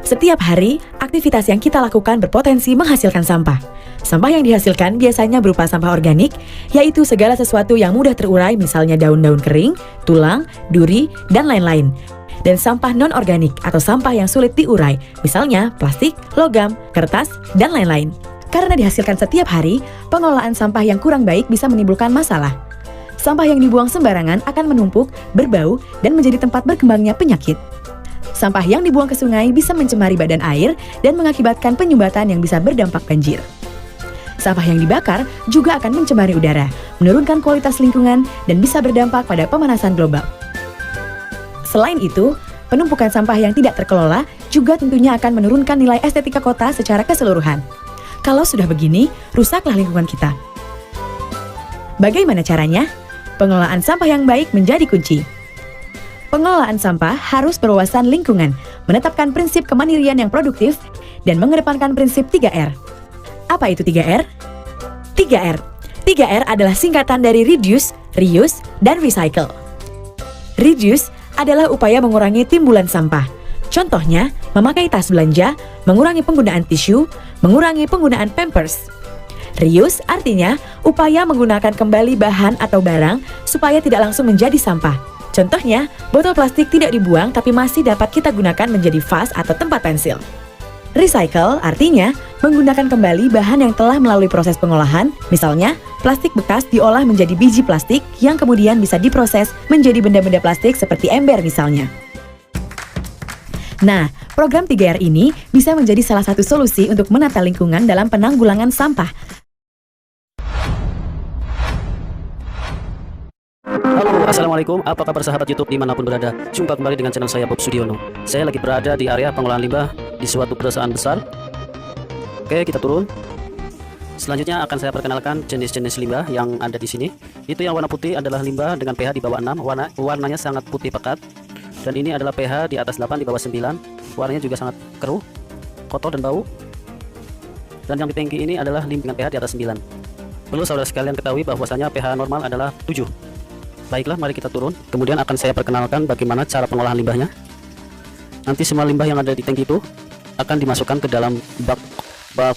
Setiap hari, aktivitas yang kita lakukan berpotensi menghasilkan sampah. Sampah yang dihasilkan biasanya berupa sampah organik, yaitu segala sesuatu yang mudah terurai, misalnya daun-daun kering, tulang, duri, dan lain-lain. Dan sampah non-organik atau sampah yang sulit diurai, misalnya plastik, logam, kertas, dan lain-lain. Karena dihasilkan setiap hari, pengelolaan sampah yang kurang baik bisa menimbulkan masalah. Sampah yang dibuang sembarangan akan menumpuk, berbau, dan menjadi tempat berkembangnya penyakit. Sampah yang dibuang ke sungai bisa mencemari badan air dan mengakibatkan penyumbatan yang bisa berdampak banjir. Sampah yang dibakar juga akan mencemari udara, menurunkan kualitas lingkungan, dan bisa berdampak pada pemanasan global. Selain itu, penumpukan sampah yang tidak terkelola juga tentunya akan menurunkan nilai estetika kota secara keseluruhan. Kalau sudah begini, rusaklah lingkungan kita. Bagaimana caranya? Pengelolaan sampah yang baik menjadi kunci. Pengelolaan sampah harus berwawasan lingkungan, menetapkan prinsip kemandirian yang produktif, dan mengedepankan prinsip 3R. Apa itu 3R? 3R. 3R adalah singkatan dari reduce, reuse, dan recycle. Reduce adalah upaya mengurangi timbulan sampah. Contohnya, memakai tas belanja, mengurangi penggunaan tisu, mengurangi penggunaan pampers. Reuse artinya upaya menggunakan kembali bahan atau barang supaya tidak langsung menjadi sampah. Contohnya, botol plastik tidak dibuang tapi masih dapat kita gunakan menjadi vas atau tempat pensil. Recycle artinya menggunakan kembali bahan yang telah melalui proses pengolahan, misalnya plastik bekas diolah menjadi biji plastik yang kemudian bisa diproses menjadi benda-benda plastik seperti ember misalnya. Nah, program 3R ini bisa menjadi salah satu solusi untuk menata lingkungan dalam penanggulangan sampah. Halo, assalamualaikum. Apa kabar sahabat YouTube dimanapun berada? Jumpa kembali dengan channel saya Bob Sudiono. Saya lagi berada di area pengolahan limbah di suatu perusahaan besar. Oke, kita turun. Selanjutnya akan saya perkenalkan jenis-jenis limbah yang ada di sini. Itu yang warna putih adalah limbah dengan pH di bawah 6. Warnanya sangat putih pekat. Dan ini adalah pH di atas 8 di bawah 9. Warnanya juga sangat keruh, kotor dan bau. Dan yang di tangki ini adalah limbah dengan pH di atas 9. Perlu saudara sekalian ketahui bahwasanya pH normal adalah 7. Baiklah, mari kita turun. Kemudian akan saya perkenalkan bagaimana cara pengolahan limbahnya. Nanti semua limbah yang ada di tangki itu akan dimasukkan ke dalam bak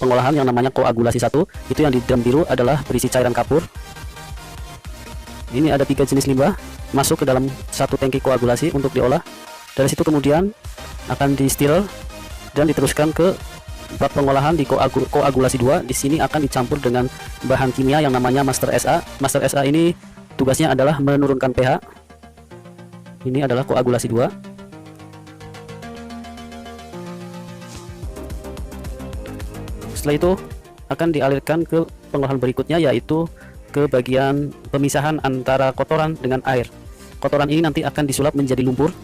pengolahan yang namanya koagulasi 1. Itu yang di drum biru adalah berisi cairan kapur. Ini ada 3 jenis limbah masuk ke dalam satu tangki koagulasi untuk diolah. Dari situ kemudian akan di steril dan diteruskan ke bak pengolahan di koagulasi 2. Di sini akan dicampur dengan bahan kimia yang namanya Master SA. Master SA ini tugasnya adalah menurunkan pH. Ini adalah koagulasi 2. Setelah itu akan dialirkan ke pengolahan berikutnya, yaitu ke bagian pemisahan antara kotoran dengan air. Kotoran ini nanti akan disulap menjadi lumpur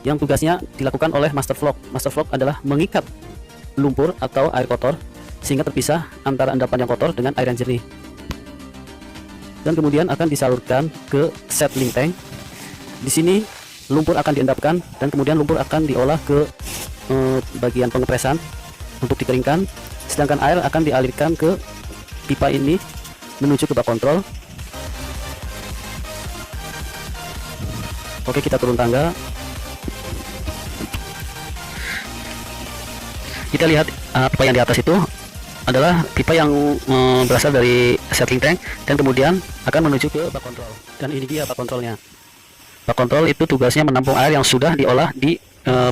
yang tugasnya dilakukan oleh master vlog. Master vlog adalah mengikat lumpur atau air kotor sehingga terpisah antara endapan yang kotor dengan air yang jernih. Dan kemudian akan disalurkan ke settling tank. Di sini lumpur akan diendapkan dan kemudian lumpur akan diolah ke bagian pengepresan untuk dikeringkan, sedangkan air akan dialirkan ke pipa ini menuju ke bak kontrol. Oke, kita turun tangga. Kita lihat pipa yang di atas itu adalah pipa yang berasal dari settling tank dan kemudian akan menuju ke bak kontrol. Dan ini dia bak kontrolnya. Bak kontrol itu tugasnya menampung air yang sudah diolah di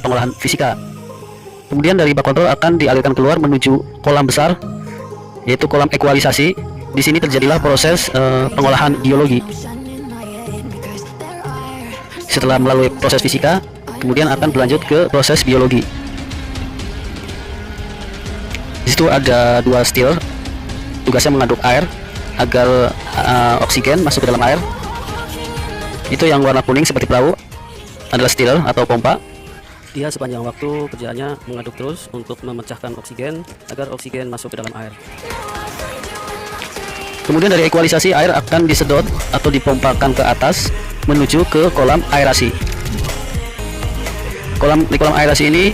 pengolahan fisika. Kemudian dari bak kontrol akan dialirkan keluar menuju kolam besar, yaitu kolam ekualisasi. Di sini terjadilah proses pengolahan biologi. Setelah melalui proses fisika, kemudian akan berlanjut ke proses biologi. Di situ ada 2 stil, tugasnya mengaduk air agar oksigen masuk ke dalam air. Itu yang warna kuning seperti perahu adalah stil atau pompa. Dia sepanjang waktu kerjaannya mengaduk terus untuk memecahkan oksigen agar oksigen masuk ke dalam air. Kemudian dari ekualisasi air akan disedot atau dipompakan ke atas menuju ke kolam aerasi. Di kolam aerasi ini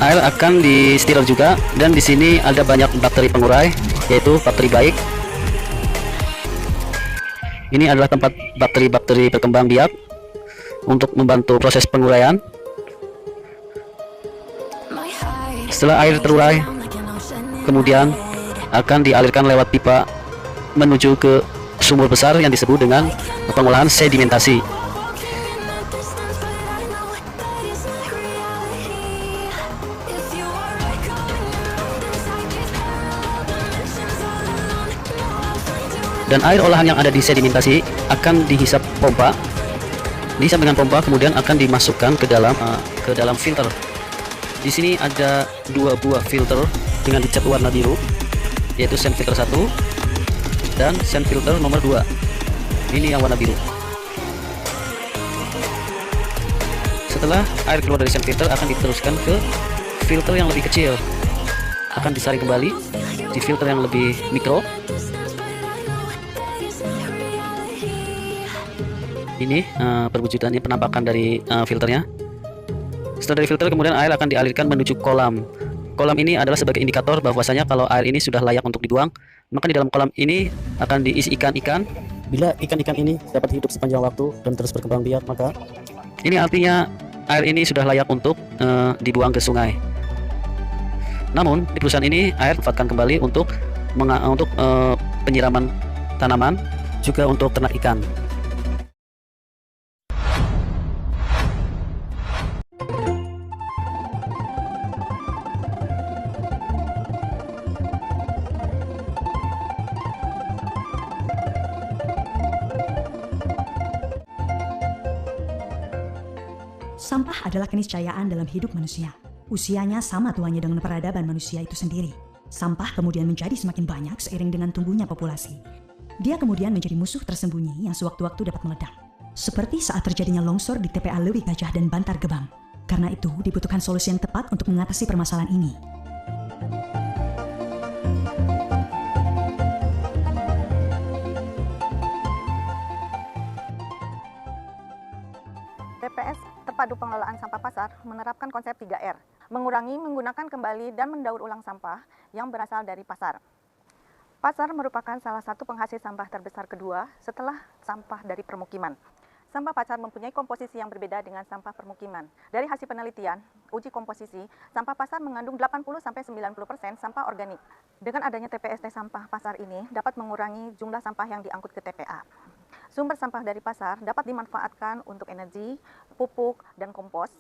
air akan di steril juga, dan di sini ada banyak bakteri pengurai, yaitu bakteri baik. Ini adalah tempat bakteri-bakteri berkembang biak untuk membantu proses penguraian. Setelah air terurai, kemudian akan dialirkan lewat pipa menuju ke sumur besar yang disebut dengan pengolahan sedimentasi. Dan air olahan yang ada di sedimentasi akan dihisap pompa. Dihisap dengan pompa, kemudian akan dimasukkan ke dalam filter. Di sini ada 2 buah filter dengan dicat warna biru, yaitu sand filter 1 dan sand filter nomor 2. Ini yang warna biru. Setelah air keluar dari sand filter, akan diteruskan ke filter yang lebih kecil. Akan disaring kembali di filter yang lebih mikro. Ini perwujudannya, penampakan dari filternya. Setelah dari filter, kemudian air akan dialirkan menuju kolam. Kolam ini adalah sebagai indikator bahwasanya kalau air ini sudah layak untuk dibuang, maka di dalam kolam ini akan diisi ikan-ikan. Bila ikan-ikan ini dapat hidup sepanjang waktu dan terus berkembang biak, maka ini artinya air ini sudah layak untuk dibuang ke sungai. Namun di perusahaan ini air dimanfaatkan kembali untuk penyiraman tanaman, juga untuk ternak ikan. Sampah adalah keniscayaan dalam hidup manusia. Usianya sama tuanya dengan peradaban manusia itu sendiri. Sampah kemudian menjadi semakin banyak seiring dengan tumbuhnya populasi. Dia kemudian menjadi musuh tersembunyi yang sewaktu-waktu dapat meledak. Seperti saat terjadinya longsor di TPA Lewi Gajah dan Bantar Gebang. Karena itu dibutuhkan solusi yang tepat untuk mengatasi permasalahan ini. TPS Terpadu Pengelolaan Sampah Pasar menerapkan konsep 3R, mengurangi, menggunakan kembali, dan mendaur ulang sampah yang berasal dari pasar. Pasar merupakan salah satu penghasil sampah terbesar kedua setelah sampah dari permukiman. Sampah pasar mempunyai komposisi yang berbeda dengan sampah permukiman. Dari hasil penelitian, uji komposisi, sampah pasar mengandung 80-90% sampah organik. Dengan adanya TPST sampah pasar ini dapat mengurangi jumlah sampah yang diangkut ke TPA. Sumber sampah dari pasar dapat dimanfaatkan untuk energi, pupuk, dan kompos,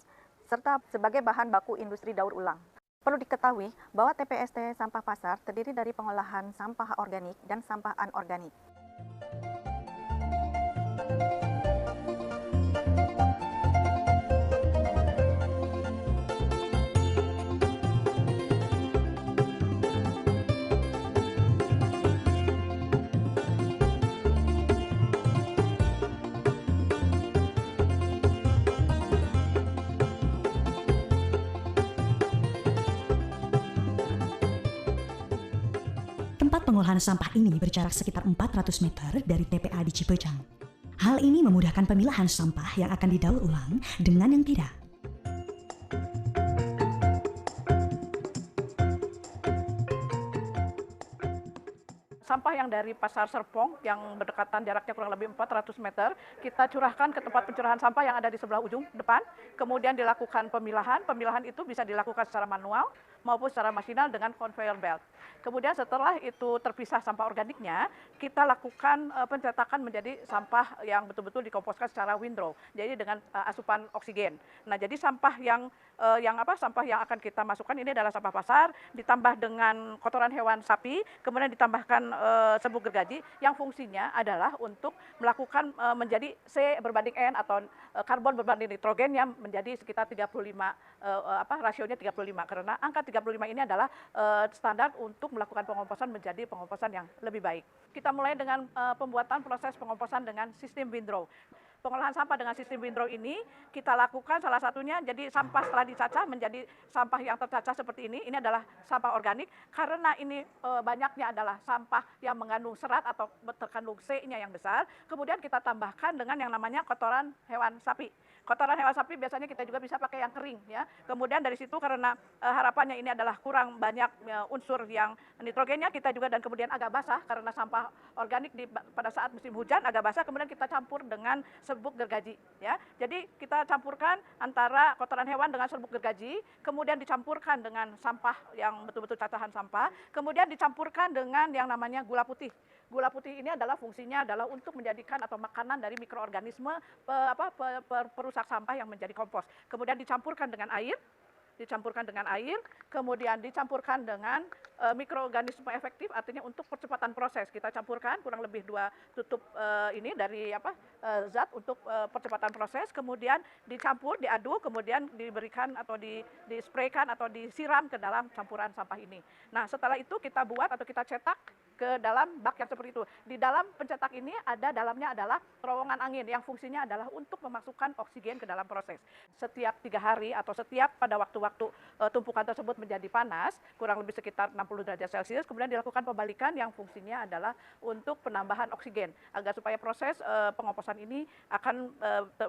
serta sebagai bahan baku industri daur ulang. Perlu diketahui bahwa TPST sampah pasar terdiri dari pengolahan sampah organik dan sampah anorganik. Tempat pengolahan sampah ini berjarak sekitar 400 meter dari TPA di Cipejang. Hal ini memudahkan pemilahan sampah yang akan didaur ulang dengan yang tidak. Sampah yang dari Pasar Serpong yang berdekatan jaraknya kurang lebih 400 meter, kita curahkan ke tempat pencurahan sampah yang ada di sebelah ujung depan, kemudian dilakukan pemilahan. Pemilahan itu bisa dilakukan secara manual maupun secara masinal dengan conveyor belt. Kemudian setelah itu terpisah sampah organiknya, kita lakukan pencetakan menjadi sampah yang betul-betul dikomposkan secara windrow, jadi dengan asupan oksigen. Nah, jadi sampah sampah yang akan kita masukkan ini adalah sampah pasar, ditambah dengan kotoran hewan sapi, kemudian ditambahkan serbuk gergaji yang fungsinya adalah untuk melakukan menjadi C berbanding N atau karbon berbanding nitrogen yang menjadi sekitar 35 rasionya 35, karena angka 35 ini adalah standar untuk melakukan pengomposan menjadi pengomposan yang lebih baik. Kita mulai dengan pembuatan proses pengomposan dengan sistem windrow. Pengolahan sampah dengan sistem windrow ini kita lakukan salah satunya, jadi sampah setelah dicacah menjadi sampah yang tercacah seperti ini adalah sampah organik, karena ini banyaknya adalah sampah yang mengandung serat atau terkandung C-nya yang besar. Kemudian kita tambahkan dengan yang namanya kotoran hewan sapi. Kotoran hewan sapi biasanya kita juga bisa pakai yang kering ya. Kemudian dari situ karena harapannya ini adalah kurang banyak unsur yang nitrogennya kita juga, dan kemudian agak basah karena sampah organik pada saat musim hujan agak basah, kemudian kita campur dengan serbuk gergaji ya. Jadi kita campurkan antara kotoran hewan dengan serbuk gergaji, kemudian dicampurkan dengan sampah yang betul-betul cacahan sampah, kemudian dicampurkan dengan yang namanya gula putih. Gula putih ini adalah fungsinya adalah untuk menjadikan atau makanan dari mikroorganisme perusak sampah yang menjadi kompos. Kemudian dicampurkan dengan air, kemudian dicampurkan dengan mikroorganisme efektif, artinya untuk percepatan proses. Kita campurkan kurang lebih 2 tutup ini dari zat untuk percepatan proses, kemudian dicampur, diaduk, kemudian diberikan atau dispraykan atau disiram ke dalam campuran sampah ini. Nah, setelah itu kita buat atau kita cetak ke dalam bak yang seperti itu. Di dalam pencetak ini dalamnya adalah terowongan angin yang fungsinya adalah untuk memasukkan oksigen ke dalam proses. Setiap 3 hari atau setiap pada waktu-waktu tumpukan tersebut menjadi panas, kurang lebih sekitar 60 derajat Celcius, kemudian dilakukan pembalikan yang fungsinya adalah untuk penambahan oksigen agar supaya proses pengomposan ini akan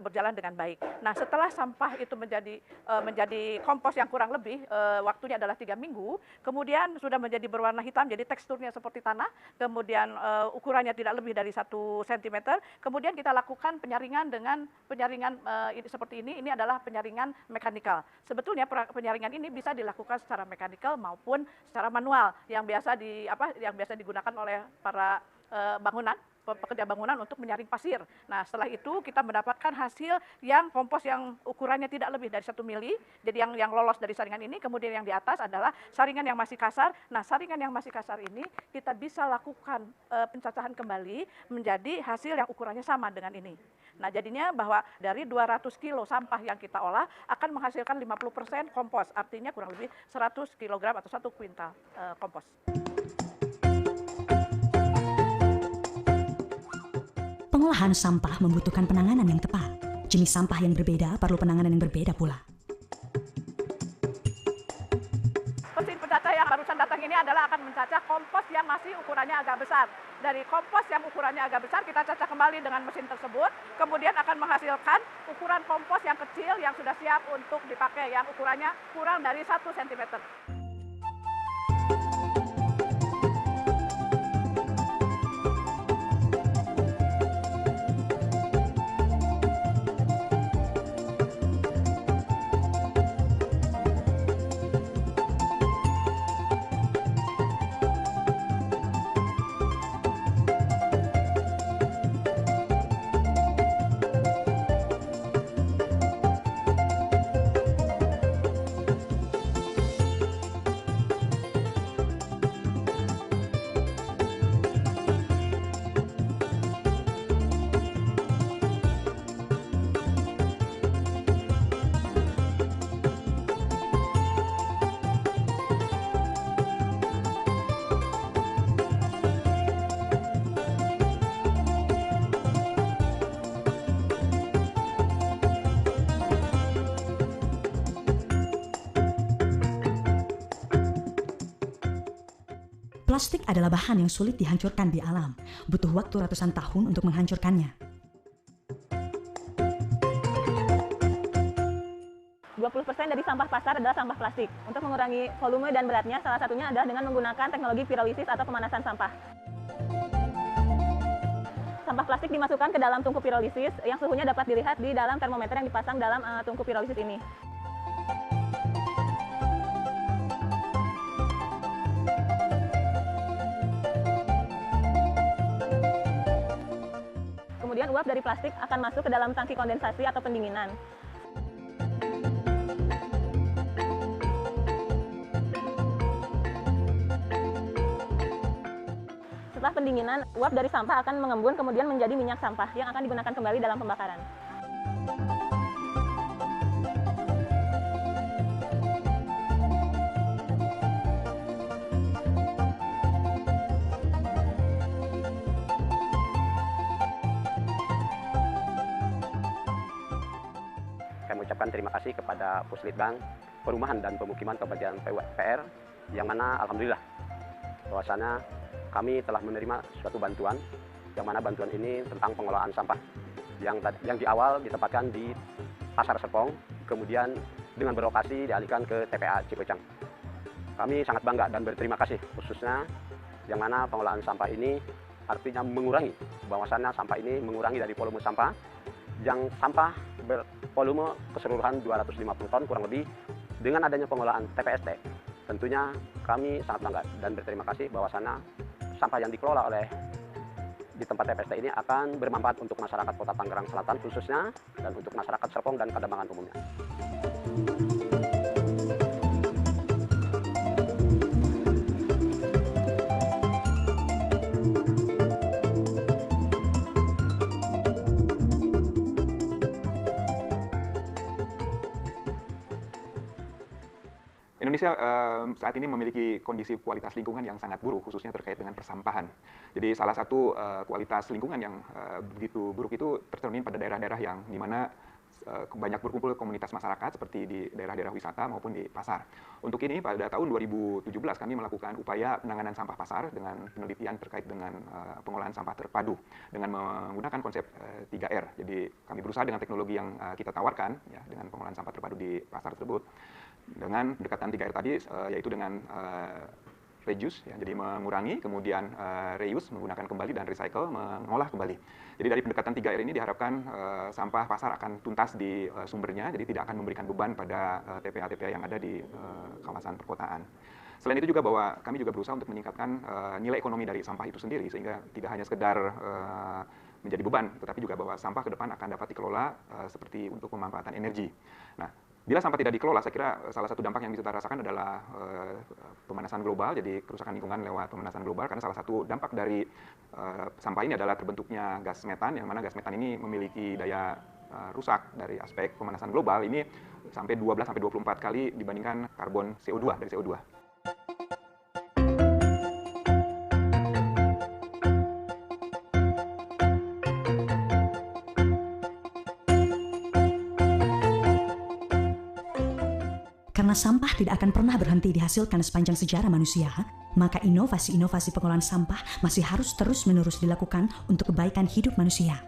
berjalan dengan baik. Nah, setelah sampah itu menjadi kompos yang kurang lebih waktunya adalah 3 minggu, kemudian sudah menjadi berwarna hitam, jadi teksturnya seperti tanah, kemudian ukurannya tidak lebih dari 1 cm, kemudian kita lakukan penyaringan dengan penyaringan seperti ini adalah penyaringan mekanikal. Sebetulnya penyaringan ini bisa dilakukan secara mekanikal maupun secara manual yang biasa digunakan oleh para pekerja bangunan untuk menyaring pasir. Nah, setelah itu kita mendapatkan hasil yang kompos yang ukurannya tidak lebih dari 1 mili. Jadi yang lolos dari saringan ini, kemudian yang di atas adalah saringan yang masih kasar. Nah, saringan yang masih kasar ini kita bisa lakukan pencacahan kembali menjadi hasil yang ukurannya sama dengan ini. Nah, jadinya bahwa dari 200 kilo sampah yang kita olah akan menghasilkan 50% kompos, artinya kurang lebih 100 kg atau 1 kuintal kompos. Pengolahan sampah membutuhkan penanganan yang tepat. Jenis sampah yang berbeda perlu penanganan yang berbeda pula. Mesin pencacah yang barusan datang ini adalah akan mencacah kompos yang masih ukurannya agak besar. Dari kompos yang ukurannya agak besar kita cacah kembali dengan mesin tersebut, kemudian akan menghasilkan ukuran kompos yang kecil yang sudah siap untuk dipakai, yang ukurannya kurang dari 1 cm. Plastik adalah bahan yang sulit dihancurkan di alam. Butuh waktu ratusan tahun untuk menghancurkannya. 20% dari sampah pasar adalah sampah plastik. Untuk mengurangi volume dan beratnya, salah satunya adalah dengan menggunakan teknologi pirolisis atau pemanasan sampah. Sampah plastik dimasukkan ke dalam tungku pirolisis yang suhunya dapat dilihat di dalam termometer yang dipasang dalam tungku pirolisis ini. Kemudian uap dari plastik akan masuk ke dalam tangki kondensasi atau pendinginan. Setelah pendinginan, uap dari sampah akan mengembun kemudian menjadi minyak sampah yang akan digunakan kembali dalam pembakaran. Kami ucapkan terima kasih kepada Puslitbang Perumahan dan Pemukiman Kabupaten PUPR yang mana alhamdulillah bahwasanya kami telah menerima suatu bantuan yang mana bantuan ini tentang pengelolaan sampah yang di awal ditempatkan di Pasar Serpong, kemudian dengan berlokasi dialihkan ke TPA Cipecang. Kami sangat bangga dan berterima kasih khususnya yang mana pengolahan sampah ini artinya mengurangi, bahwasannya sampah ini mengurangi dari volume sampah yang sampah bervolume keseluruhan 250 ton kurang lebih. Dengan adanya pengolahan TPST, tentunya kami sangat bangga dan berterima kasih bahwasannya sampah yang dikelola oleh di tempat TPST ini akan bermanfaat untuk masyarakat Kota Tangerang Selatan khususnya dan untuk masyarakat Serpong dan Pademangan umumnya. Indonesia saat ini memiliki kondisi kualitas lingkungan yang sangat buruk, khususnya terkait dengan persampahan. Jadi salah satu kualitas lingkungan yang begitu buruk itu tercermin pada daerah-daerah yang di mana banyak berkumpul komunitas masyarakat seperti di daerah-daerah wisata maupun di pasar. Untuk ini pada tahun 2017 kami melakukan upaya penanganan sampah pasar dengan penelitian terkait dengan pengolahan sampah terpadu dengan menggunakan konsep 3R. Jadi kami berusaha dengan teknologi yang kita tawarkan ya, dengan pengolahan sampah terpadu di pasar tersebut dengan pendekatan 3R tadi, yaitu dengan reduce, ya, jadi mengurangi, kemudian reuse, menggunakan kembali, dan recycle, mengolah kembali. Jadi dari pendekatan 3R ini diharapkan sampah pasar akan tuntas di sumbernya, jadi tidak akan memberikan beban pada TPA-TPA yang ada di kawasan perkotaan. Selain itu juga bahwa kami juga berusaha untuk meningkatkan nilai ekonomi dari sampah itu sendiri, sehingga tidak hanya sekedar menjadi beban, tetapi juga bahwa sampah ke depan akan dapat dikelola seperti untuk pemanfaatan energi. Nah, bila sampah tidak dikelola, saya kira salah satu dampak yang bisa kita rasakan adalah pemanasan global, jadi kerusakan lingkungan lewat pemanasan global, karena salah satu dampak dari sampah ini adalah terbentuknya gas metan, yang mana gas metan ini memiliki daya rusak dari aspek pemanasan global ini sampai 12-24 kali dibandingkan karbon CO2 dari CO2. Karena sampah tidak akan pernah berhenti dihasilkan sepanjang sejarah manusia, maka inovasi-inovasi pengolahan sampah masih harus terus-menerus dilakukan untuk kebaikan hidup manusia.